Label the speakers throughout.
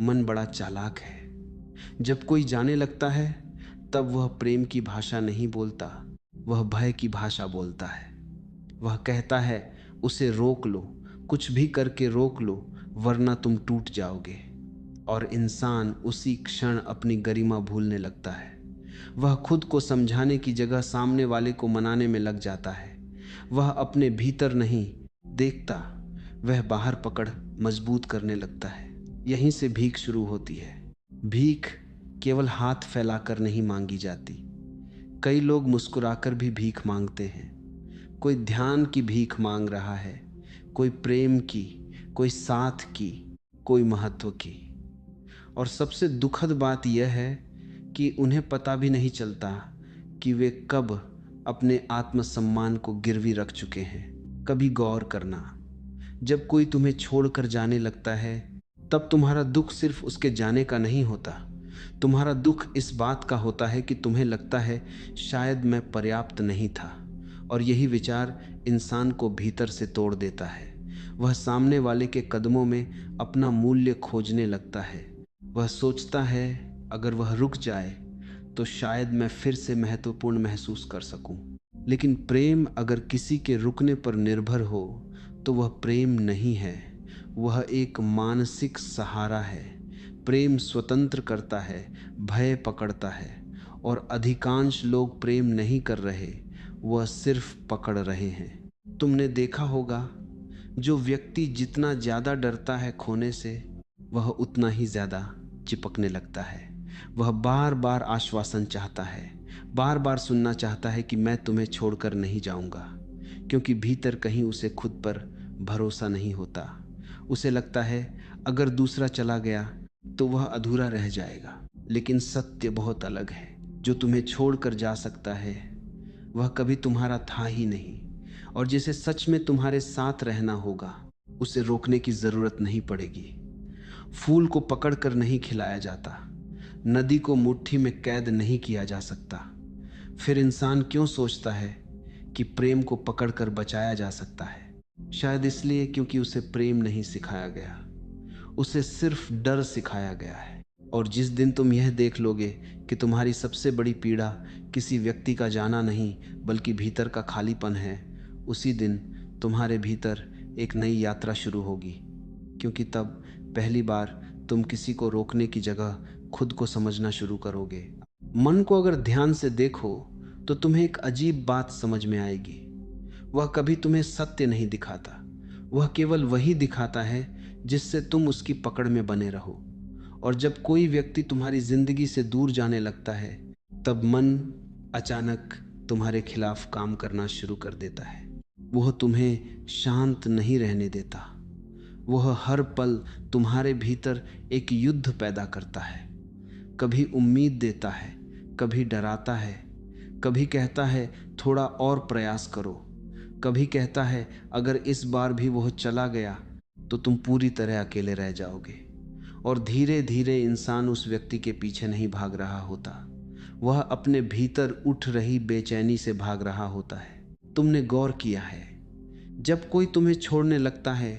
Speaker 1: मन बड़ा चालाक है। जब कोई जाने लगता है तब वह प्रेम की भाषा नहीं बोलता, वह भय की भाषा बोलता है। वह कहता है उसे रोक लो, कुछ भी करके रोक लो, वरना तुम टूट जाओगे। और इंसान उसी क्षण अपनी गरिमा भूलने लगता है। वह खुद को समझाने की जगह सामने वाले को मनाने में लग जाता है। वह अपने भीतर नहीं देखता, वह बाहर पकड़ मजबूत करने लगता है। यहीं से भीख शुरू होती है। भीख केवल हाथ फैलाकर नहीं मांगी जाती। कई लोग मुस्कुराकर भी भीख मांगते हैं। कोई ध्यान की भीख मांग रहा है, कोई प्रेम की, कोई साथ की, कोई महत्व की। और सबसे दुखद बात यह है कि उन्हें पता भी नहीं चलता कि वे कब अपने आत्मसम्मान को गिरवी रख चुके हैं। कभी गौर करना, जब कोई तुम्हें छोड़कर जाने लगता है तब तुम्हारा दुख सिर्फ उसके जाने का नहीं होता। तुम्हारा दुख इस बात का होता है कि तुम्हें लगता है शायद मैं पर्याप्त नहीं था। और यही विचार इंसान को भीतर से तोड़ देता है। वह सामने वाले के कदमों में अपना मूल्य खोजने लगता है। वह सोचता है अगर वह रुक जाए तो शायद मैं फिर से महत्वपूर्ण महसूस कर सकूं। लेकिन प्रेम अगर किसी के रुकने पर निर्भर हो तो वह प्रेम नहीं है, वह एक मानसिक सहारा है। प्रेम स्वतंत्र करता है, भय पकड़ता है। और अधिकांश लोग प्रेम नहीं कर रहे, वह सिर्फ पकड़ रहे हैं। तुमने देखा होगा, जो व्यक्ति जितना ज़्यादा डरता है खोने से, वह उतना ही ज़्यादा चिपकने लगता है। वह बार बार आश्वासन चाहता है, बार बार सुनना चाहता है कि मैं तुम्हें छोड़कर नहीं जाऊंगा, क्योंकि भीतर कहीं उसे खुद पर भरोसा नहीं होता। उसे लगता है अगर दूसरा चला गया तो वह अधूरा रह जाएगा। लेकिन सत्य बहुत अलग है। जो तुम्हें छोड़कर जा सकता है वह कभी तुम्हारा था ही नहीं। और जिसे सच में तुम्हारे साथ रहना होगा उसे रोकने की जरूरत नहीं पड़ेगी। फूल को पकड़कर नहीं खिलाया जाता, नदी को मुट्ठी में कैद नहीं किया जा सकता। फिर इंसान क्यों सोचता है कि प्रेम को पकड़कर बचाया जा सकता है? शायद इसलिए क्योंकि उसे प्रेम नहीं सिखाया गया, उसे सिर्फ डर सिखाया गया है। और जिस दिन तुम यह देख लोगे कि तुम्हारी सबसे बड़ी पीड़ा किसी व्यक्ति का जाना नहीं बल्कि भीतर का खालीपन है, उसी दिन तुम्हारे भीतर एक नई यात्रा शुरू होगी। क्योंकि तब पहली बार तुम किसी को रोकने की जगह खुद को समझना शुरू करोगे। मन को अगर ध्यान से देखो तो तुम्हें एक अजीब बात समझ में आएगी। वह कभी तुम्हें सत्य नहीं दिखाता, वह केवल वही दिखाता है जिससे तुम उसकी पकड़ में बने रहो। और जब कोई व्यक्ति तुम्हारी जिंदगी से दूर जाने लगता है तब मन अचानक तुम्हारे खिलाफ काम करना शुरू कर देता है। वह तुम्हें शांत नहीं रहने देता, वह हर पल तुम्हारे भीतर एक युद्ध पैदा करता है। कभी उम्मीद देता है, कभी डराता है, कभी कहता है थोड़ा और प्रयास करो, कभी कहता है अगर इस बार भी वह चला गया तो तुम पूरी तरह अकेले रह जाओगे। और धीरे धीरे इंसान उस व्यक्ति के पीछे नहीं भाग रहा होता, वह अपने भीतर उठ रही बेचैनी से भाग रहा होता है। तुमने गौर किया है, जब कोई तुम्हें छोड़ने लगता है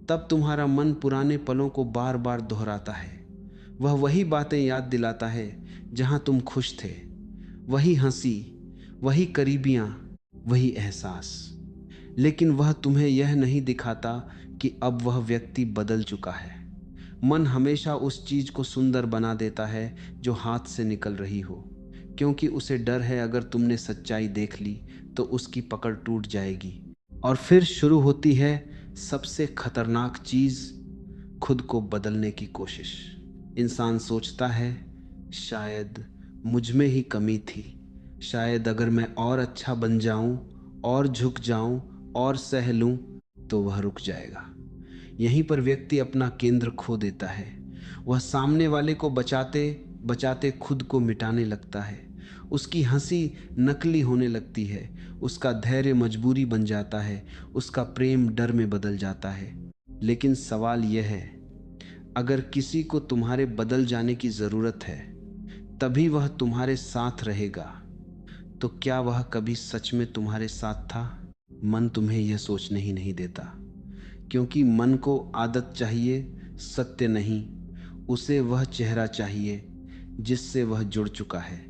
Speaker 1: तब तुम्हारा मन पुराने पलों को बार बार दोहराता है। वह वही बातें याद दिलाता है जहां तुम खुश थे, वही हंसी, वही करीबियां, वही एहसास। लेकिन वह तुम्हें यह नहीं दिखाता कि अब वह व्यक्ति बदल चुका है। मन हमेशा उस चीज को सुंदर बना देता है जो हाथ से निकल रही हो, क्योंकि उसे डर है अगर तुमने सच्चाई देख ली तो उसकी पकड़ टूट जाएगी। और फिर शुरू होती है सबसे खतरनाक चीज, खुद को बदलने की कोशिश। इंसान सोचता है शायद मुझ में ही कमी थी, शायद अगर मैं और अच्छा बन जाऊं और झुक जाऊं और सह लूं तो वह रुक जाएगा। यहीं पर व्यक्ति अपना केंद्र खो देता है। वह सामने वाले को बचाते बचाते खुद को मिटाने लगता है। उसकी हंसी नकली होने लगती है, उसका धैर्य मजबूरी बन जाता है, उसका प्रेम डर में बदल जाता है। लेकिन सवाल यह है, अगर किसी को तुम्हारे बदल जाने की जरूरत है तभी वह तुम्हारे साथ रहेगा, तो क्या वह कभी सच में तुम्हारे साथ था? मन तुम्हें यह सोचने ही नहीं देता, क्योंकि मन को आदत चाहिए, सत्य नहीं। उसे वह चेहरा चाहिए जिससे वह जुड़ चुका है।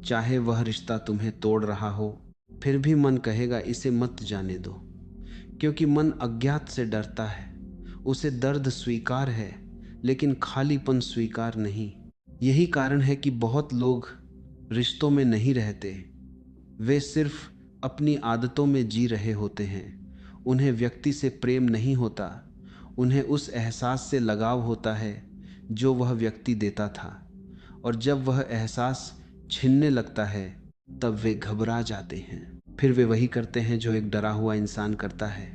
Speaker 1: चाहे वह रिश्ता तुम्हें तोड़ रहा हो, फिर भी मन कहेगा इसे मत जाने दो, क्योंकि मन अज्ञात से डरता है। उसे दर्द स्वीकार है, लेकिन खालीपन स्वीकार नहीं। यही कारण है कि बहुत लोग रिश्तों में नहीं रहते। वे सिर्फ अपनी आदतों में जी रहे होते हैं। उन्हें व्यक्ति से प्रेम नहीं होता, उन्हें उस एहसास से लगाव होता है जो वह व्यक्ति देता था। और जब वह एहसास छिनने लगता है, तब वे घबरा जाते हैं। फिर वे वही करते हैं जो एक डरा हुआ इंसान करता है।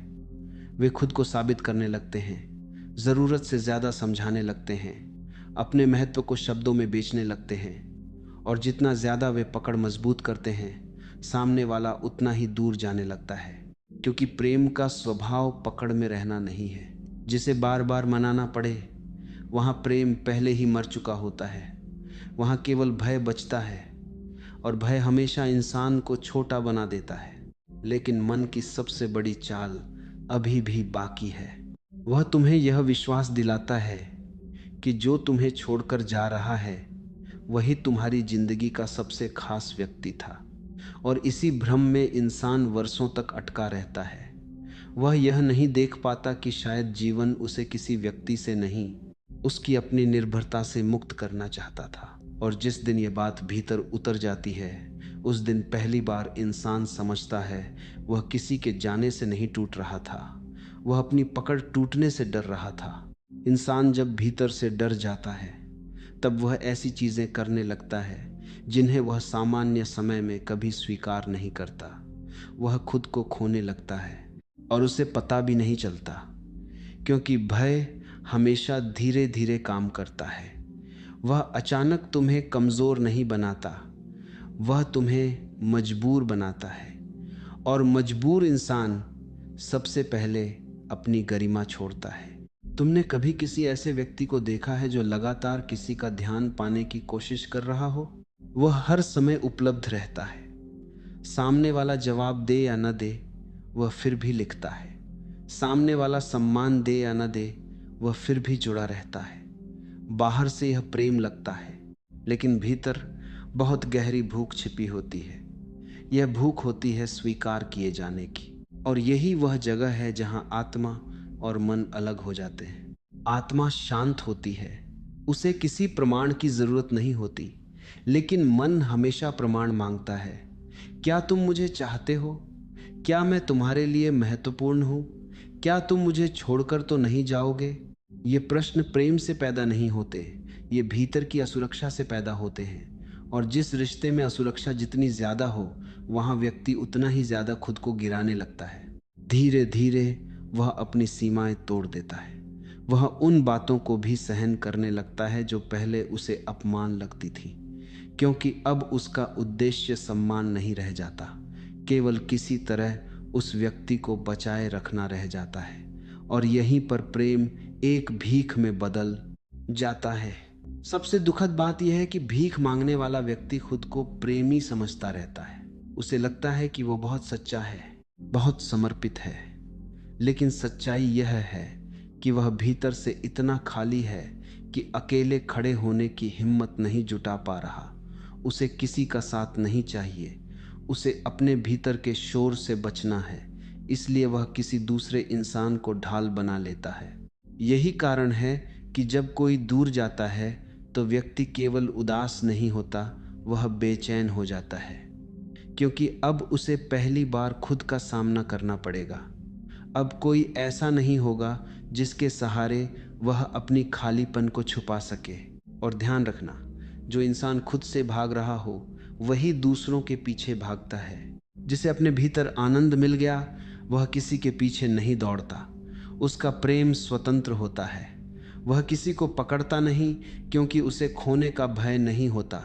Speaker 1: वे खुद को साबित करने लगते हैं, ज़रूरत से ज़्यादा समझाने लगते हैं, अपने महत्व को शब्दों में बेचने लगते हैं। और जितना ज़्यादा वे पकड़ मजबूत करते हैं, सामने वाला उतना ही दूर जाने लगता है। क्योंकि प्रेम का स्वभाव पकड़ में रहना नहीं है। जिसे बार बार मनाना पड़े, वहाँ प्रेम पहले ही मर चुका होता है। वहाँ केवल भय बचता है, और भय हमेशा इंसान को छोटा बना देता है। लेकिन मन की सबसे बड़ी चाल अभी भी बाकी है। वह तुम्हें यह विश्वास दिलाता है कि जो तुम्हें छोड़कर जा रहा है, वही तुम्हारी जिंदगी का सबसे खास व्यक्ति था। और इसी भ्रम में इंसान वर्षों तक अटका रहता है। वह यह नहीं देख पाता कि शायद जीवन उसे किसी व्यक्ति से नहीं, उसकी अपनी निर्भरता से मुक्त करना चाहता था। और जिस दिन ये बात भीतर उतर जाती है, उस दिन पहली बार इंसान समझता है वह किसी के जाने से नहीं टूट रहा था, वह अपनी पकड़ टूटने से डर रहा था। इंसान जब भीतर से डर जाता है, तब वह ऐसी चीज़ें करने लगता है जिन्हें वह सामान्य समय में कभी स्वीकार नहीं करता। वह खुद को खोने लगता है, और उसे पता भी नहीं चलता, क्योंकि भय हमेशा धीरे धीरे काम करता है। वह अचानक तुम्हें कमज़ोर नहीं बनाता, वह तुम्हें मजबूर बनाता है। और मजबूर इंसान सबसे पहले अपनी गरिमा छोड़ता है। तुमने कभी किसी ऐसे व्यक्ति को देखा है जो लगातार किसी का ध्यान पाने की कोशिश कर रहा हो? वह हर समय उपलब्ध रहता है। सामने वाला जवाब दे या न दे, वह फिर भी लिखता है। सामने वाला सम्मान दे या न दे, वह फिर भी जुड़ा रहता है। बाहर से यह प्रेम लगता है, लेकिन भीतर बहुत गहरी भूख छिपी होती है। यह भूख होती है स्वीकार किए जाने की। और यही वह जगह है जहां आत्मा और मन अलग हो जाते हैं। आत्मा शांत होती है, उसे किसी प्रमाण की जरूरत नहीं होती, लेकिन मन हमेशा प्रमाण मांगता है। क्या तुम मुझे चाहते हो? क्या मैं तुम्हारे लिए महत्वपूर्ण हूँ? क्या तुम मुझे छोड़कर तो नहीं जाओगे? ये प्रश्न प्रेम से पैदा नहीं होते, ये भीतर की असुरक्षा से पैदा होते हैं। और जिस रिश्ते में असुरक्षा जितनी ज्यादा हो, वहां व्यक्ति उतना ही ज्यादा खुद को गिराने लगता है। धीरे धीरे वह अपनी सीमाएं तोड़ देता है। वह उन बातों को भी सहन करने लगता है जो पहले उसे अपमान लगती थी, क्योंकि अब उसका उद्देश्य सम्मान नहीं रह जाता, केवल किसी तरह उस व्यक्ति को बचाए रखना रह जाता है। और यहीं पर प्रेम एक भीख में बदल जाता है। सबसे दुखद बात यह है कि भीख मांगने वाला व्यक्ति खुद को प्रेमी समझता रहता है। उसे लगता है कि वो बहुत सच्चा है, बहुत समर्पित है। लेकिन सच्चाई यह है कि वह भीतर से इतना खाली है कि अकेले खड़े होने की हिम्मत नहीं जुटा पा रहा। उसे किसी का साथ नहीं चाहिए, उसे अपने भीतर के शोर से बचना है, इसलिए वह किसी दूसरे इंसान को ढाल बना लेता है। यही कारण है कि जब कोई दूर जाता है तो व्यक्ति केवल उदास नहीं होता, वह बेचैन हो जाता है, क्योंकि अब उसे पहली बार खुद का सामना करना पड़ेगा। अब कोई ऐसा नहीं होगा जिसके सहारे वह अपनी खालीपन को छुपा सके। और ध्यान रखना, जो इंसान खुद से भाग रहा हो वही दूसरों के पीछे भागता है। जिसे अपने भीतर आनंद मिल गया, वह किसी के पीछे नहीं दौड़ता। उसका प्रेम स्वतंत्र होता है। वह किसी को पकड़ता नहीं, क्योंकि उसे खोने का भय नहीं होता।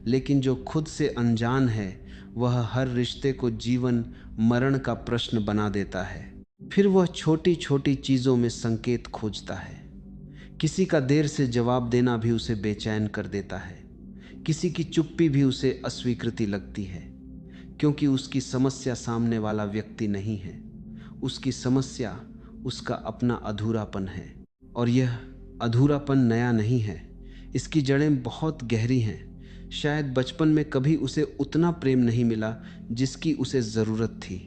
Speaker 1: लेकिन जो खुद से अनजान है, वह हर रिश्ते को जीवन मरण का प्रश्न बना देता है। फिर वह छोटी छोटी चीज़ों में संकेत खोजता है। किसी का देर से जवाब देना भी उसे बेचैन कर देता है। किसी की चुप्पी भी उसे अस्वीकृति लगती है, क्योंकि उसकी समस्या सामने वाला व्यक्ति नहीं है, उसकी समस्या उसका अपना अधूरापन है। और यह अधूरापन नया नहीं है, इसकी जड़ें बहुत गहरी हैं। शायद बचपन में कभी उसे उतना प्रेम नहीं मिला जिसकी उसे ज़रूरत थी।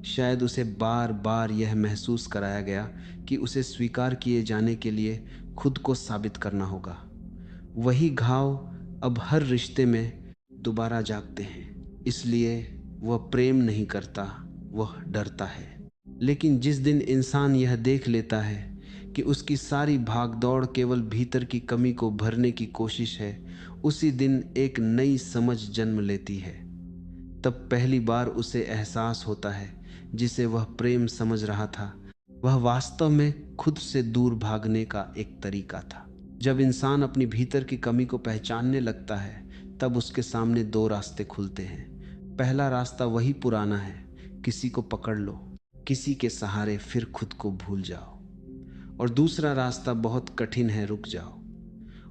Speaker 1: शायद उसे बार बार यह महसूस कराया गया कि उसे स्वीकार किए जाने के लिए खुद को साबित करना होगा। वही घाव अब हर रिश्ते में दोबारा जागते हैं। इसलिए वह प्रेम नहीं करता, वह डरता है। लेकिन जिस दिन इंसान यह देख लेता है कि उसकी सारी भागदौड़ केवल भीतर की कमी को भरने की कोशिश है, उसी दिन एक नई समझ जन्म लेती है। तब पहली बार उसे एहसास होता है जिसे वह प्रेम समझ रहा था, वह वास्तव में खुद से दूर भागने का एक तरीका था। जब इंसान अपनी भीतर की कमी को पहचानने लगता है, तब उसके सामने दो रास्ते खुलते हैं। पहला रास्ता वही पुराना है, किसी को पकड़ लो, किसी के सहारे फिर खुद को भूल जाओ। और दूसरा रास्ता बहुत कठिन है, रुक जाओ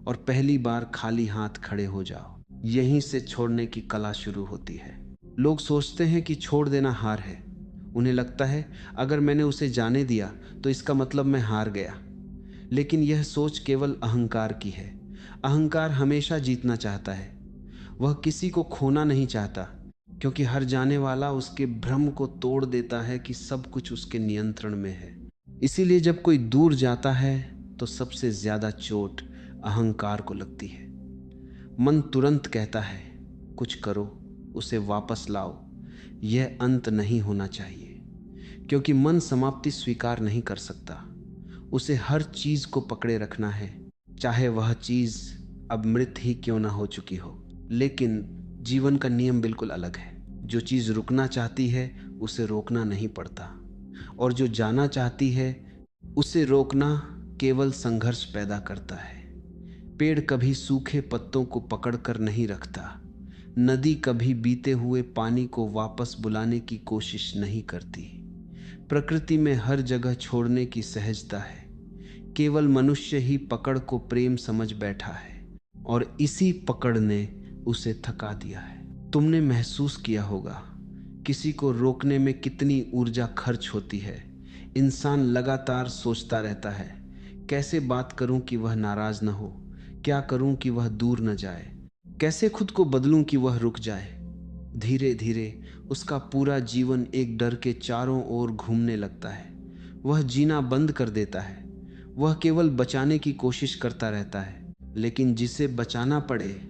Speaker 1: और पहली बार खाली हाथ खड़े हो जाओ। यहीं से छोड़ने की कला शुरू होती है। लोग सोचते हैं कि छोड़ देना हार है। उन्हें लगता है अगर मैंने उसे जाने दिया तो इसका मतलब मैं हार गया। लेकिन यह सोच केवल अहंकार की है। अहंकार हमेशा जीतना चाहता है। वह किसी को खोना नहीं चाहता, क्योंकि हर जाने वाला उसके भ्रम को तोड़ देता है कि सब कुछ उसके नियंत्रण में है। इसीलिए जब कोई दूर जाता है तो सबसे ज्यादा चोट अहंकार को लगती है। मन तुरंत कहता है कुछ करो, उसे वापस लाओ, यह अंत नहीं होना चाहिए। क्योंकि मन समाप्ति स्वीकार नहीं कर सकता। उसे हर चीज को पकड़े रखना है, चाहे वह चीज अब मृत ही क्यों ना हो चुकी हो। लेकिन जीवन का नियम बिल्कुल अलग है। जो चीज रुकना चाहती है उसे रोकना नहीं पड़ता, और जो जाना चाहती है उसे रोकना केवल संघर्ष पैदा करता है। पेड़ कभी सूखे पत्तों को पकड़कर नहीं रखता। नदी कभी बीते हुए पानी को वापस बुलाने की कोशिश नहीं करती। प्रकृति में हर जगह छोड़ने की सहजता है। केवल मनुष्य ही पकड़ को प्रेम समझ बैठा है, और इसी पकड़ ने उसे थका दिया है। तुमने महसूस किया होगा किसी को रोकने में कितनी ऊर्जा खर्च होती है। इंसान लगातार सोचता रहता है, कैसे बात करूं कि वह नाराज न हो, क्या करूं कि वह दूर न जाए, कैसे खुद को बदलूं कि वह रुक जाए। धीरे धीरे उसका पूरा जीवन एक डर के चारों ओर घूमने लगता है। वह जीना बंद कर देता है। वह केवल बचाने की कोशिश करता रहता है, लेकिन जिसे बचाना पड़े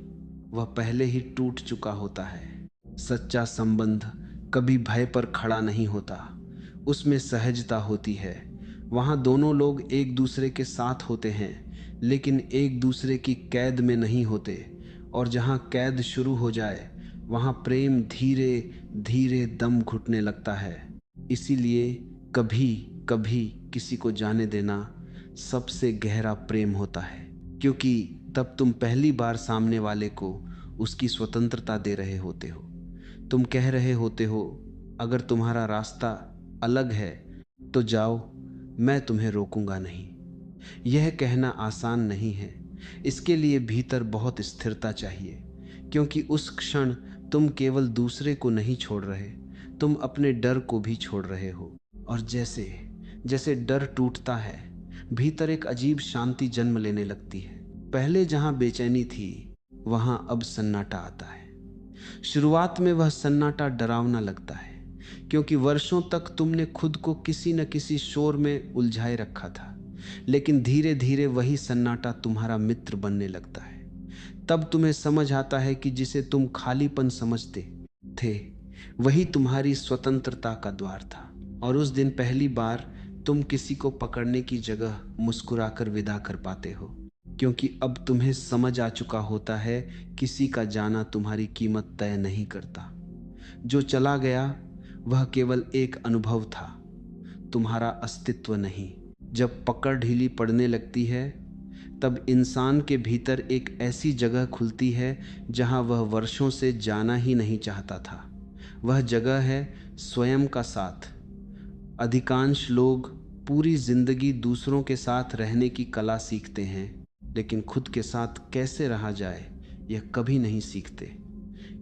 Speaker 1: वह पहले ही टूट चुका होता है। सच्चा संबंध कभी भय पर खड़ा नहीं होता, उसमें सहजता होती है। वहाँ दोनों लोग एक दूसरे के साथ होते हैं, लेकिन एक दूसरे की कैद में नहीं होते। और जहाँ कैद शुरू हो जाए वहाँ प्रेम धीरे धीरे दम घुटने लगता है। इसीलिए कभी कभी किसी को जाने देना सबसे गहरा प्रेम होता है, क्योंकि तब तुम पहली बार सामने वाले को उसकी स्वतंत्रता दे रहे होते हो। तुम कह रहे होते हो, अगर तुम्हारा रास्ता अलग है तो जाओ, मैं तुम्हें रोकूंगा नहीं। यह कहना आसान नहीं है। इसके लिए भीतर बहुत स्थिरता चाहिए, क्योंकि उस क्षण तुम केवल दूसरे को नहीं छोड़ रहे, तुम अपने डर को भी छोड़ रहे हो। और जैसे जैसे डर टूटता है, भीतर एक अजीब शांति जन्म लेने लगती है। पहले जहां बेचैनी थी वहां अब सन्नाटा आता है। शुरुआत में वह सन्नाटा डरावना लगता है, क्योंकि वर्षों तक तुमने खुद को किसी न किसी शोर में उलझाए रखा था। लेकिन धीरे धीरे वही सन्नाटा तुम्हारा मित्र बनने लगता है। तब तुम्हें समझ आता है कि जिसे तुम खालीपन समझते थे वही तुम्हारी स्वतंत्रता का द्वार था। और उस दिन पहली बार तुम किसी को पकड़ने की जगह मुस्कुराकर विदा कर पाते हो, क्योंकि अब तुम्हें समझ आ चुका होता है किसी का जाना तुम्हारी कीमत तय नहीं करता। जो चला गया वह केवल एक अनुभव था, तुम्हारा अस्तित्व नहीं। जब पकड़ ढीली पड़ने लगती है तब इंसान के भीतर एक ऐसी जगह खुलती है जहां वह वर्षों से जाना ही नहीं चाहता था। वह जगह है स्वयं का साथ। अधिकांश लोग पूरी जिंदगी दूसरों के साथ रहने की कला सीखते हैं, लेकिन खुद के साथ कैसे रहा जाए यह कभी नहीं सीखते।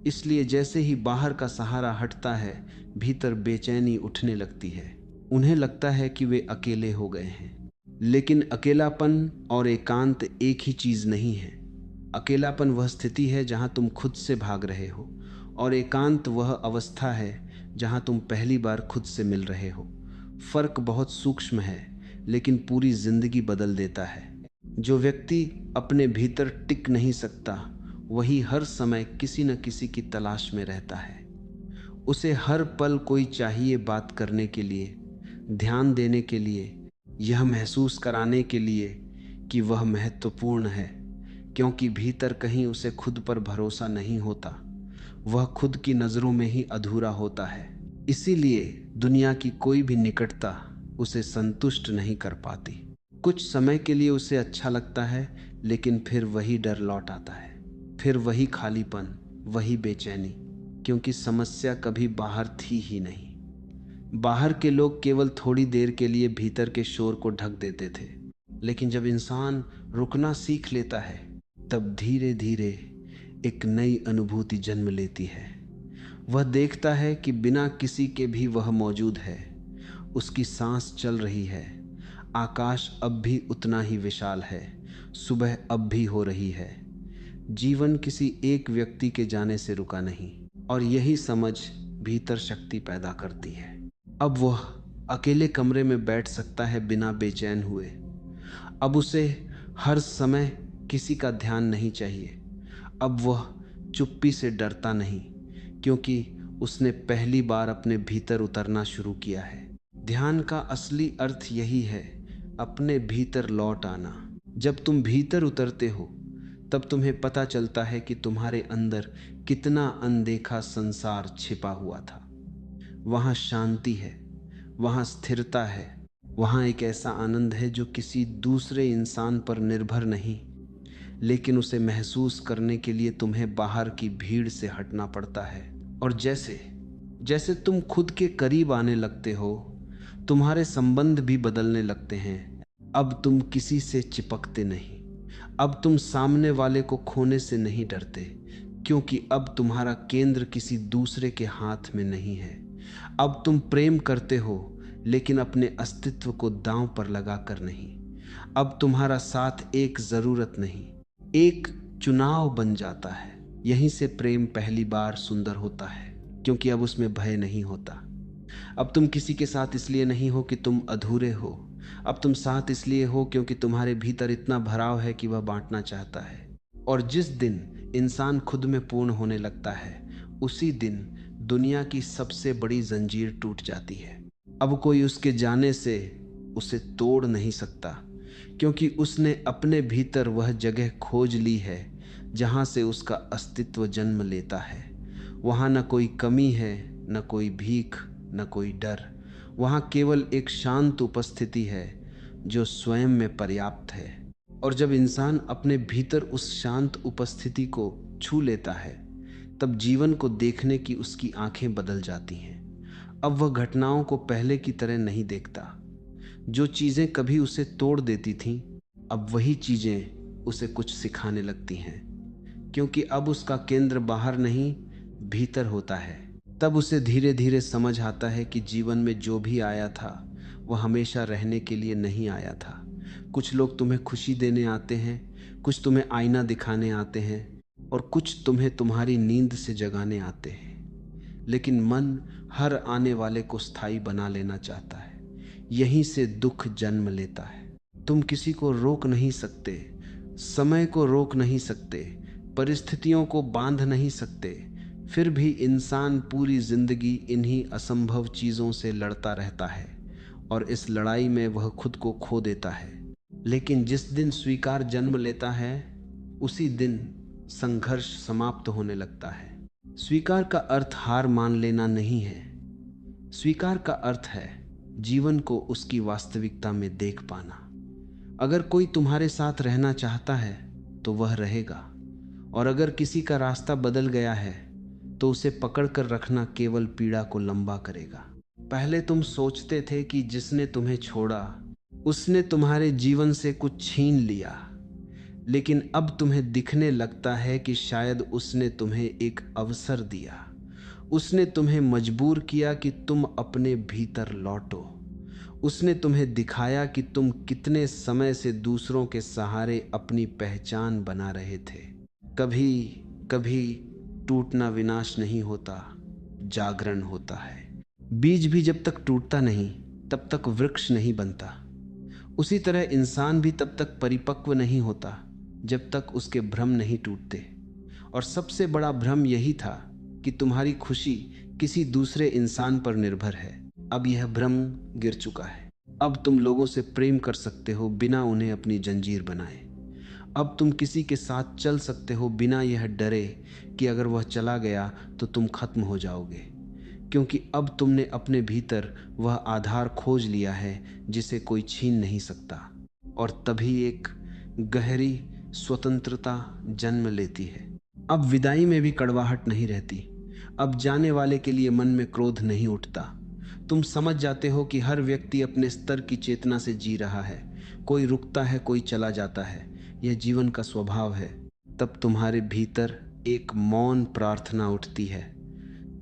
Speaker 1: इसलिए जैसे ही बाहर का सहारा हटता है, भीतर बेचैनी उठने लगती है। उन्हें लगता है कि वे अकेले हो गए हैं, लेकिन अकेलापन और एकांत एक ही चीज़ नहीं है। अकेलापन वह स्थिति है जहाँ तुम खुद से भाग रहे हो, और एकांत वह अवस्था है जहाँ तुम पहली बार खुद से मिल रहे हो। फर्क बहुत सूक्ष्म है, लेकिन पूरी जिंदगी बदल देता है। जो व्यक्ति अपने भीतर टिक नहीं सकता, वही हर समय किसी न किसी की तलाश में रहता है। उसे हर पल कोई चाहिए बात करने के लिए, ध्यान देने के लिए, यह महसूस कराने के लिए कि वह महत्वपूर्ण है। क्योंकि भीतर कहीं उसे खुद पर भरोसा नहीं होता, वह खुद की नज़रों में ही अधूरा होता है। इसीलिए दुनिया की कोई भी निकटता उसे संतुष्ट नहीं कर पाती। कुछ समय के लिए उसे अच्छा लगता है, लेकिन फिर वही डर लौट आता है, फिर वही खालीपन, वही बेचैनी, क्योंकि समस्या कभी बाहर थी ही नहीं। बाहर के लोग केवल थोड़ी देर के लिए भीतर के शोर को ढक देते थे, लेकिन जब इंसान रुकना सीख लेता है, तब धीरे धीरे एक नई अनुभूति जन्म लेती है। वह देखता है कि बिना किसी के भी वह मौजूद है, उसकी सांस चल रही है, आकाश अब भी उतना ही विशाल है, सुबह अब भी हो रही है। जीवन किसी एक व्यक्ति के जाने से रुका नहीं, और यही समझ भीतर शक्ति पैदा करती है। अब वह अकेले कमरे में बैठ सकता है बिना बेचैन हुए। अब उसे हर समय किसी का ध्यान नहीं चाहिए। अब वह चुप्पी से डरता नहीं, क्योंकि उसने पहली बार अपने भीतर उतरना शुरू किया है। ध्यान का असली अर्थ यही है, अपने भीतर लौट आना। जब तुम भीतर उतरते हो, तब तुम्हें पता चलता है कि तुम्हारे अंदर कितना अनदेखा संसार छिपा हुआ था। वहाँ शांति है, वहाँ स्थिरता है, वहाँ एक ऐसा आनंद है जो किसी दूसरे इंसान पर निर्भर नहीं, लेकिन उसे महसूस करने के लिए तुम्हें बाहर की भीड़ से हटना पड़ता है। और जैसे जैसे तुम खुद के करीब आने लगते हो, तुम्हारे संबंध भी बदलने लगते हैं। अब तुम किसी से चिपकते नहीं, अब तुम सामने वाले को खोने से नहीं डरते, क्योंकि अब तुम्हारा केंद्र किसी दूसरे के हाथ में नहीं है। अब तुम प्रेम करते हो, लेकिन अपने अस्तित्व को दांव पर लगाकर नहीं। अब तुम्हारा साथ एक जरूरत नहीं, एक चुनाव बन जाता है। यहीं से प्रेम पहली बार सुंदर होता है, क्योंकि अब उसमें भय नहीं होता। अब तुम किसी के साथ इसलिए नहीं हो कि तुम अधूरे हो, अब तुम साथ इसलिए हो क्योंकि तुम्हारे भीतर इतना भराव है कि वह बांटना चाहता है। और जिस दिन इंसान खुद में पूर्ण होने लगता है, उसी दिन दुनिया की सबसे बड़ी जंजीर टूट जाती है। अब कोई उसके जाने से उसे तोड़ नहीं सकता, क्योंकि उसने अपने भीतर वह जगह खोज ली है जहाँ से उसका अस्तित्व जन्म लेता है। वहाँ न कोई कमी है, न कोई भीख, न कोई डर। वहाँ केवल एक शांत उपस्थिति है जो स्वयं में पर्याप्त है। और जब इंसान अपने भीतर उस शांत उपस्थिति को छू लेता है, तब जीवन को देखने की उसकी आंखें बदल जाती हैं। अब वह घटनाओं को पहले की तरह नहीं देखता। जो चीज़ें कभी उसे तोड़ देती थीं, अब वही चीज़ें उसे कुछ सिखाने लगती हैं, क्योंकि अब उसका केंद्र बाहर नहीं, भीतर होता है। तब उसे धीरे धीरे समझ आता है कि जीवन में जो भी आया था, वह हमेशा रहने के लिए नहीं आया था। कुछ लोग तुम्हें खुशी देने आते हैं, कुछ तुम्हें आईना दिखाने आते हैं, और कुछ तुम्हें तुम्हारी नींद से जगाने आते हैं। लेकिन मन हर आने वाले को स्थायी बना लेना चाहता है। यहीं से दुख जन्म लेता है। तुम किसी को रोक नहीं सकते, समय को रोक नहीं सकते, परिस्थितियों को बांध नहीं सकते। फिर भी इंसान पूरी जिंदगी इन्हीं असंभव चीज़ों से लड़ता रहता है, और इस लड़ाई में वह खुद को खो देता है। लेकिन जिस दिन स्वीकार जन्म लेता है, उसी दिन संघर्ष समाप्त होने लगता है। स्वीकार का अर्थ हार मान लेना नहीं है। स्वीकार का अर्थ है जीवन को उसकी वास्तविकता में देख पाना। अगर कोई तुम्हारे साथ रहना चाहता है तो वह रहेगा, और अगर किसी का रास्ता बदल गया है तो उसे पकड़ कर रखना केवल पीड़ा को लंबा करेगा। पहले तुम सोचते थे कि जिसने तुम्हें छोड़ा उसने तुम्हारे जीवन से कुछ छीन लिया, लेकिन अब तुम्हें दिखने लगता है कि शायद उसने तुम्हें एक अवसर दिया। उसने तुम्हें मजबूर किया कि तुम अपने भीतर लौटो। उसने तुम्हें दिखाया कि तुम कितने समय से दूसरों के सहारे अपनी पहचान बना रहे थे। कभी कभी टूटना विनाश नहीं होता, जागरण होता है। बीज भी जब तक टूटता नहीं तब तक वृक्ष नहीं बनता। उसी तरह इंसान भी तब तक परिपक्व नहीं होता जब तक उसके भ्रम नहीं टूटते। और सबसे बड़ा भ्रम यही था कि तुम्हारी खुशी किसी दूसरे इंसान पर निर्भर है। अब यह भ्रम गिर चुका है। अब तुम लोगों से प्रेम कर सकते हो बिना उन्हें अपनी जंजीर बनाए। अब तुम किसी के साथ चल सकते हो बिना यह डरे कि अगर वह चला गया तो तुम खत्म हो जाओगे, क्योंकि अब तुमने अपने भीतर वह आधार खोज लिया है जिसे कोई छीन नहीं सकता। और तभी एक गहरी स्वतंत्रता जन्म लेती है। अब विदाई में भी कड़वाहट नहीं रहती। अब जाने वाले के लिए मन में क्रोध नहीं उठता। तुम समझ जाते हो कि हर व्यक्ति अपने स्तर की चेतना से जी रहा है। कोई रुकता है, कोई चला जाता है, यह जीवन का स्वभाव है। तब तुम्हारे भीतर एक मौन प्रार्थना उठती है,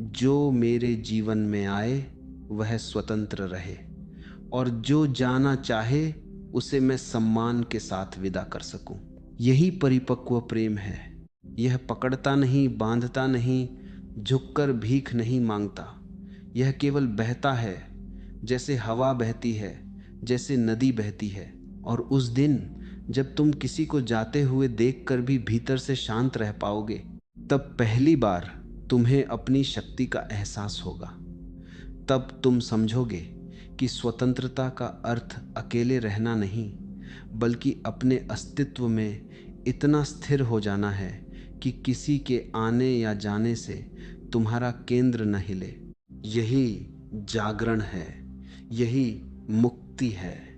Speaker 1: जो मेरे जीवन में आए वह स्वतंत्र रहे, और जो जाना चाहे उसे मैं सम्मान के साथ विदा कर सकूं। यही परिपक्व प्रेम है। यह पकड़ता नहीं, बांधता नहीं, झुककर भीख नहीं मांगता। यह केवल बहता है, जैसे हवा बहती है, जैसे नदी बहती है। और उस दिन जब तुम किसी को जाते हुए देखकर भी भीतर से शांत रह पाओगे, तब पहली बार तुम्हें अपनी शक्ति का एहसास होगा। तब तुम समझोगे कि स्वतंत्रता का अर्थ अकेले रहना नहीं, बल्कि अपने अस्तित्व में इतना स्थिर हो जाना है कि किसी के आने या जाने से तुम्हारा केंद्र न हिले। यही जागरण है, यही मुक्ति है।